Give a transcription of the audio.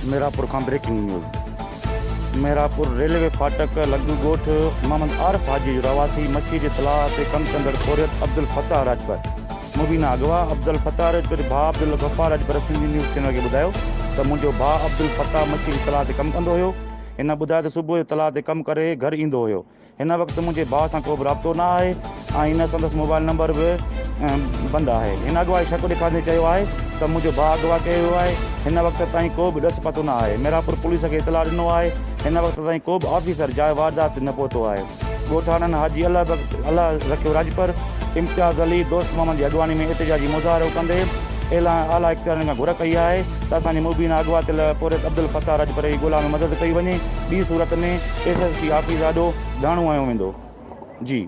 मेरापुर खां breaking news. Merapur railway फाटक लॻू ॻोठ मोहम्मद आरिफ हाजी जो रवासी मच्छी जे तलाह ते कमु कंदड़ फ़ौरियत अब्दुल फताह राजपर मुबीना अगवा अब्दुल फताह राजपर भाउ अब्दुल गफ़ार राजपर सिंधी न्यूज़ चैनल खे ॿुधायो त मुंहिंजो भाउ अब्दुल फताह मच्छी जी तलाह ते कमु कंदो हुयो। हिन ॿुधायो त सुबुह जो तलाह ते कमु करे घर ईंदो हुयो। हिन वक़्तु मुंहिंजे भाउ सां को बि राब्तो न आहे ऐं हिन संदसि मोबाइल नंबर बि बंदि आहे। हिन अॻुवाई शक ॾेखारे चयो आहे त मुंहिंजो भाउ अगवा कयो वियो आहे। हिन वक़्त ताईं को बि ॾस पतो न आहे। मेरापुर पुलिस खे इतलाह ॾिनो आहे। हिन वक़्त ताईं को बि ऑफिसर जाइ वारदात न पहुतो आहे। ॻोठाणनि हाजी अल्लाह रखियो राजपर इम्तियाज़ अली दोस्त मोहम्मद जी अॻवानी में एतिजाजी मुज़ाहिरो कंदे आला इख़्तियारनि खां घुर कई आहे त असांजी मुबीना अगवा थियल फ़ौरियत अब्दुल फताह राजपर जी ॻोल्हा में मदद कई वञे। ॿी सूरत में SSP ऑफिस ॾाढो ॼाणू आयो वेंदो। जी।